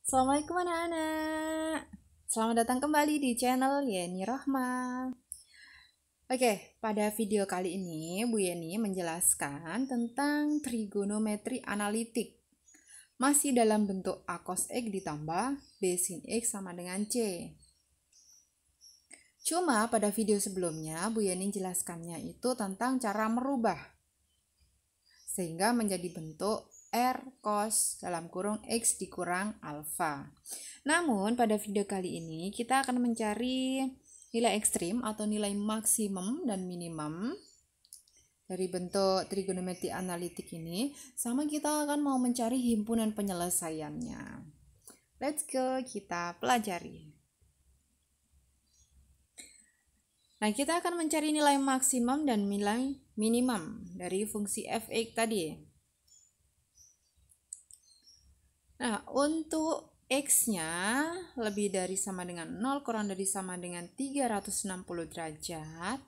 Assalamualaikum anak-anak. Selamat datang kembali di channel Yeni Rahma. Oke, pada video kali ini Bu Yeni menjelaskan tentang trigonometri analitik. Masih dalam bentuk A cos X ditambah B sin X sama dengan C. Cuma pada video sebelumnya Bu Yeni jelaskannya itu tentang cara merubah sehingga menjadi bentuk R cos dalam kurung X dikurang alfa. Namun pada video kali ini kita akan mencari nilai ekstrim atau nilai maksimum dan minimum dari bentuk trigonometri analitik ini, sama kita akan mau mencari himpunan penyelesaiannya. Let's go, kita pelajari. Nah, kita akan mencari nilai maksimum dan nilai minimum dari fungsi f(x) tadi. Nah, untuk X-nya lebih dari sama dengan 0 kurang dari sama dengan 360 derajat,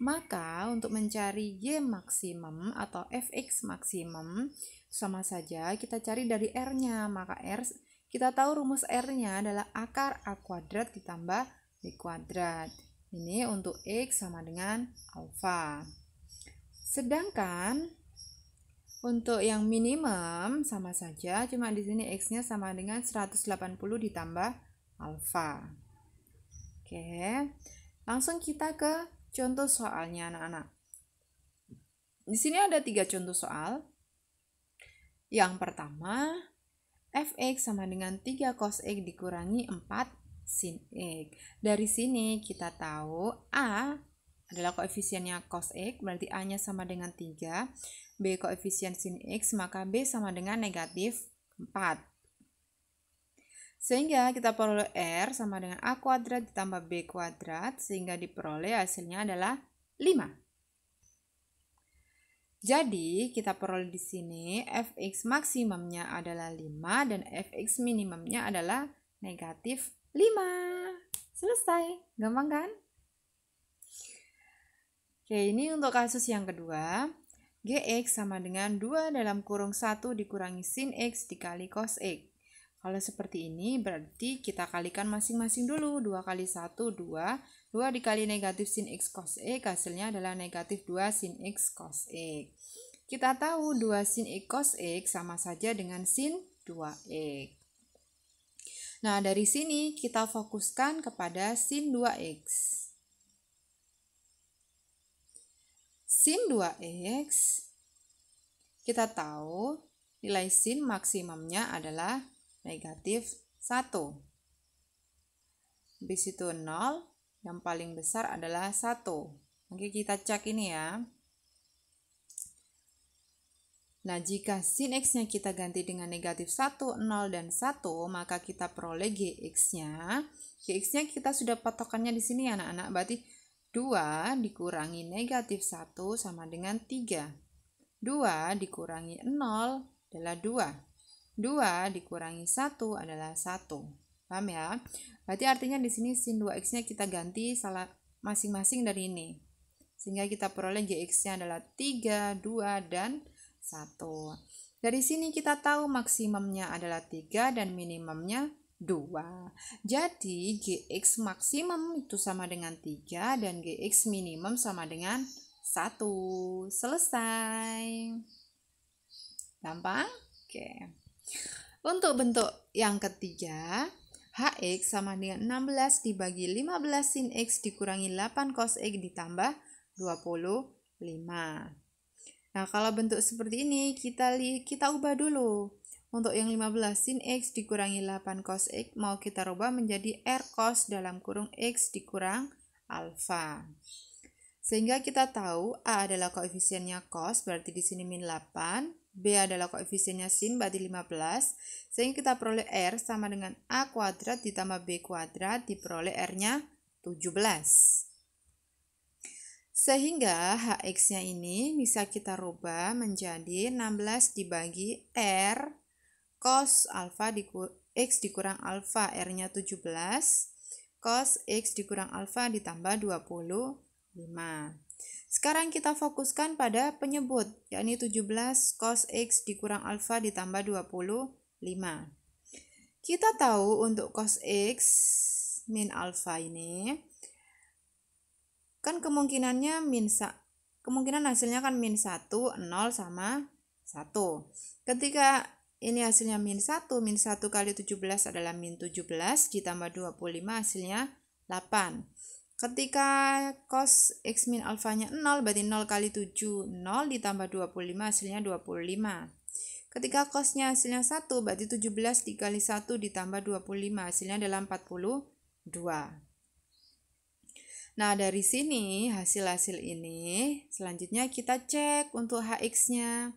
maka untuk mencari Y maksimum atau fx maksimum sama saja kita cari dari R-nya. Maka R, kita tahu rumus R-nya adalah akar A kuadrat ditambah B kuadrat. Ini untuk X sama dengan alfa. Sedangkan untuk yang minimum sama saja, cuma di sini X-nya sama dengan 180 ditambah alfa. Oke, langsung kita ke contoh soalnya anak-anak. Di sini ada 3 contoh soal. Yang pertama, fx sama dengan 3 cos X dikurangi 4 sin X. Dari sini kita tahu A adalah koefisiennya cos X, berarti A-nya sama dengan 3. B koefisien sin X, maka B sama dengan negatif 4. Sehingga kita peroleh R sama dengan A kuadrat ditambah B kuadrat, sehingga diperoleh hasilnya adalah 5. Jadi kita peroleh di sini fx maksimumnya adalah 5 dan fx minimumnya adalah negatif 5. Selesai, gampang kan? Oke, ini untuk kasus yang kedua. Gx sama dengan 2 dalam kurung 1 dikurangi sin X dikali cos X. Kalau seperti ini berarti kita kalikan masing-masing dulu. 2 kali 1, 2. 2 dikali negatif sin X cos X, hasilnya adalah negatif 2 sin X cos X. Kita tahu 2 sin X cos X sama saja dengan sin 2X. Nah, dari sini kita fokuskan kepada sin 2X. Sin 2X, kita tahu nilai sin maksimumnya adalah negatif 1. Habis itu 0, yang paling besar adalah 1. Oke, kita cek ini ya. Nah, jika sin X-nya kita ganti dengan negatif 1, 0, dan 1, maka kita peroleh Gx-nya. Gx-nya kita sudah patokannya di sini ya anak-anak, berarti 2 dikurangi negatif 1 sama dengan 3. 2 dikurangi 0 adalah 2. 2 dikurangi 1 adalah 1. Paham ya? Berarti artinya di sini sin 2x-nya kita ganti salah masing-masing dari ini. Sehingga kita peroleh Gx-nya adalah 3, 2, dan 1. Dari sini kita tahu maksimumnya adalah 3 dan minimumnya 2. Jadi Gx maksimum itu sama dengan 3 dan Gx minimum sama dengan 1. Selesai. Gampang? Oke. Untuk bentuk yang ketiga, Hx sama dengan 16 dibagi 15 sin X dikurangi 8 cos X ditambah 25. Nah, kalau bentuk seperti ini kita ubah dulu. Untuk yang 15 sin X dikurangi 8 cos X mau kita rubah menjadi R cos dalam kurung X dikurang alfa. Sehingga kita tahu A adalah koefisiennya cos, berarti di sini min 8. B adalah koefisiennya sin, berarti 15. Sehingga kita peroleh R sama dengan A kuadrat ditambah B kuadrat, diperoleh R-nya 17. Sehingga Hx-nya ini bisa kita rubah menjadi 16 dibagi R cos alfa X dikurang alfa, R-nya 17, cos X dikurang alfa ditambah 25. Sekarang kita fokuskan pada penyebut, yakni 17 cos X dikurang alfa ditambah 25. Kita tahu untuk cos X min alfa ini kan kemungkinan hasilnya kan min 1, 0 sama 1. Ketika ini hasilnya min 1 kali 17 adalah min 17 ditambah 25 hasilnya 8. Ketika cos X min alfanya 0 berarti 0 kali 7 0 ditambah 25 hasilnya 25. Ketika cosnya hasilnya 1 berarti 17 dikali 1 ditambah 25 hasilnya adalah 42. Nah, dari sini hasil-hasil ini selanjutnya kita cek untuk HX-nya.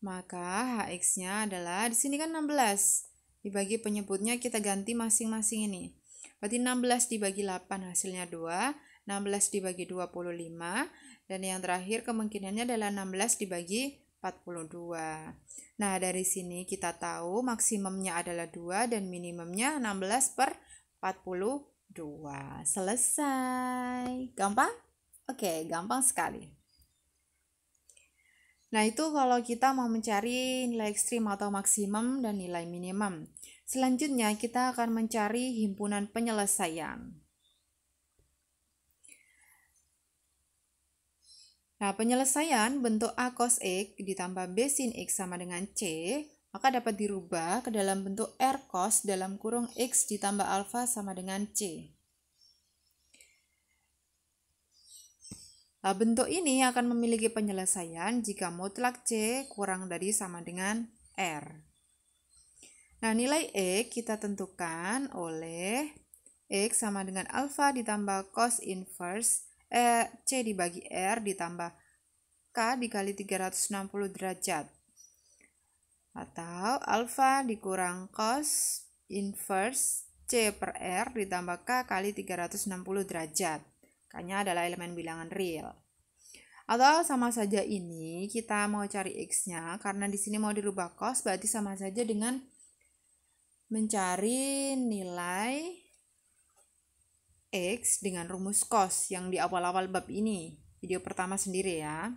Maka HX-nya adalah di sini kan 16. Dibagi penyebutnya kita ganti masing-masing ini. Berarti 16 dibagi 8 hasilnya 2, 16 dibagi 25, dan yang terakhir kemungkinannya adalah 16 dibagi 42. Nah, dari sini kita tahu maksimumnya adalah 2 dan minimumnya 16 per 42. Selesai. Gampang? Oke, gampang sekali. Nah, itu kalau kita mau mencari nilai ekstrim atau maksimum dan nilai minimum. Selanjutnya, kita akan mencari himpunan penyelesaian. Nah, penyelesaian bentuk A cos X ditambah B sin X sama dengan C, maka dapat dirubah ke dalam bentuk R cos dalam kurung X ditambah alfa sama dengan C. Nah, bentuk ini akan memiliki penyelesaian jika mutlak C kurang dari sama dengan R. Nah, nilai X kita tentukan oleh X sama dengan alfa ditambah cos inverse C dibagi R ditambah K dikali 360 derajat. Atau alfa dikurang cos inverse C per R ditambah K kali 360 derajat. K-nya adalah elemen bilangan real. Atau sama saja ini kita mau cari X-nya karena di sini mau dirubah cos berarti sama saja dengan mencari nilai X dengan rumus cos yang di awal-awal bab ini. Video pertama sendiri ya.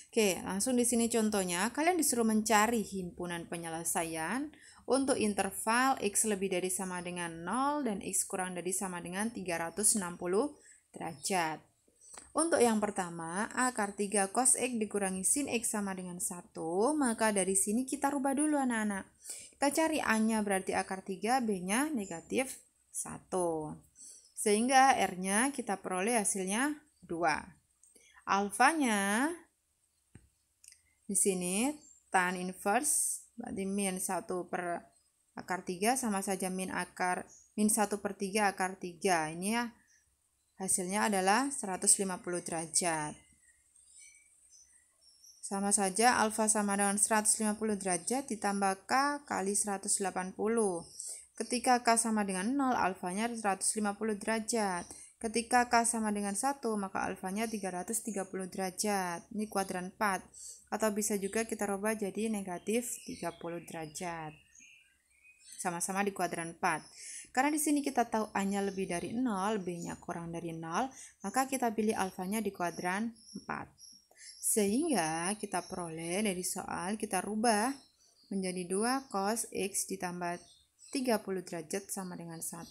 Oke, langsung di sini contohnya. Kalian disuruh mencari himpunan penyelesaian untuk interval X lebih dari sama dengan 0 dan X kurang dari sama dengan 360 derajat. Untuk yang pertama, akar 3 cos X dikurangi sin X sama dengan 1, maka dari sini kita rubah dulu anak-anak. Kita cari A-nya berarti akar 3, B-nya negatif 1. Sehingga R-nya kita peroleh hasilnya 2. Alfanya di sini tan inverse berarti min 1 per akar 3 sama saja min 1 per 3 akar 3. Ini ya hasilnya adalah 150 derajat. Sama saja alfa sama dengan 150 derajat ditambah K kali 180. Ketika K sama dengan 0, alfanya 150 derajat. Ketika K sama dengan 1, maka alfanya 330 derajat. Ini kuadran 4. Atau bisa juga kita rubah jadi negatif 30 derajat. Sama-sama di kuadran 4. Karena di sini kita tahu A-nya lebih dari 0, B-nya kurang dari 0, maka kita pilih alfanya di kuadran 4. Sehingga kita peroleh dari soal kita rubah menjadi 2 cos X ditambah 30 derajat sama dengan 1.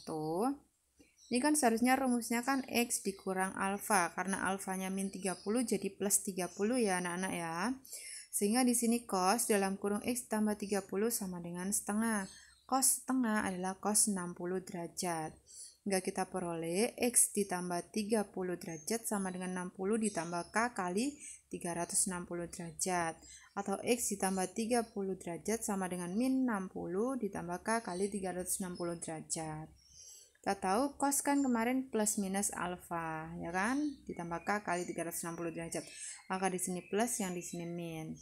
Ini kan seharusnya rumusnya kan X dikurang alfa, karena alfanya min 30 jadi plus 30 ya anak-anak ya. Sehingga di sini cos dalam kurung X tambah 30 sama dengan setengah. Cos setengah adalah cos 60 derajat. Hingga kita peroleh X ditambah 30 derajat sama dengan 60 ditambah K kali 360 derajat. Atau X ditambah 30 derajat sama dengan min 60 ditambah K kali 360 derajat. Kita tahu cos kan kemarin plus minus alfa, ya kan? Ditambah K kali 360 derajat. Maka di sini plus, yang di sini min.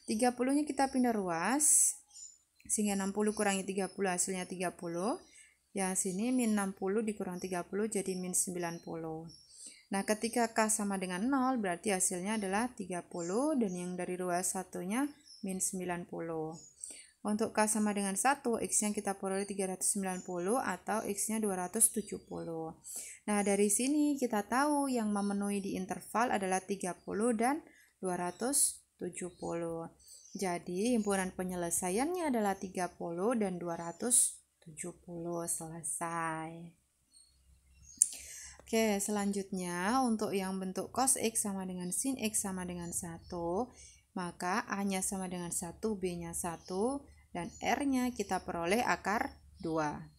30-nya kita pindah ruas. Sehingga 60 kurangi 30 hasilnya 30. Yang sini min 60 dikurang 30 jadi min 90. Nah, ketika K sama dengan 0 berarti hasilnya adalah 30 dan yang dari ruas satunya min 90. Untuk K sama dengan 1, X-nya kita peroleh 390 atau X-nya 270. Nah, dari sini kita tahu yang memenuhi di interval adalah 30 dan 270. Jadi himpunan penyelesaiannya adalah 30 dan 270. Selesai. Oke, selanjutnya untuk yang bentuk cos X sama dengan sin X sama dengan 1, maka A-nya sama dengan 1, B-nya 1, dan R-nya kita peroleh akar 2.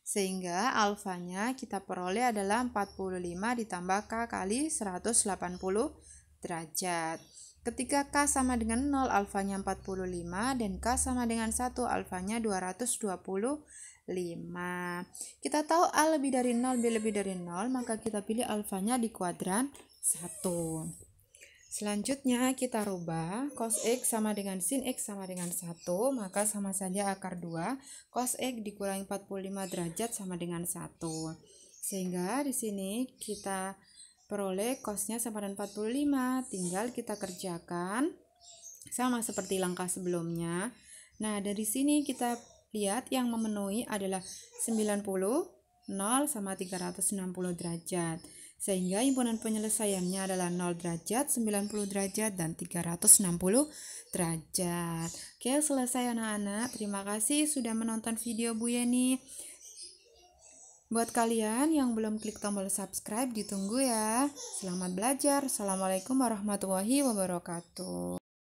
Sehingga alfanya kita peroleh adalah 45 ditambah K kali 180 derajat. Ketika K sama dengan 0, alfanya 45, dan K sama dengan 1, alfanya 225. Kita tahu A lebih dari 0, B lebih dari 0, maka kita pilih alfanya di kuadran 1. Selanjutnya kita rubah cos X sama dengan sin X sama dengan 1, maka sama saja akar 2. Cos X dikurangi 45 derajat sama dengan 1. Sehingga di sini kita peroleh cosnya sama dengan 45, tinggal kita kerjakan sama seperti langkah sebelumnya. Nah, dari sini kita lihat yang memenuhi adalah 90, 0 sama 360 derajat. Sehingga himpunan penyelesaiannya adalah 0 derajat, 90 derajat, dan 360 derajat. Oke, selesai anak-anak. Terima kasih sudah menonton video Bu Yeni. Buat kalian yang belum klik tombol subscribe, ditunggu ya. Selamat belajar. Assalamualaikum warahmatullahi wabarakatuh.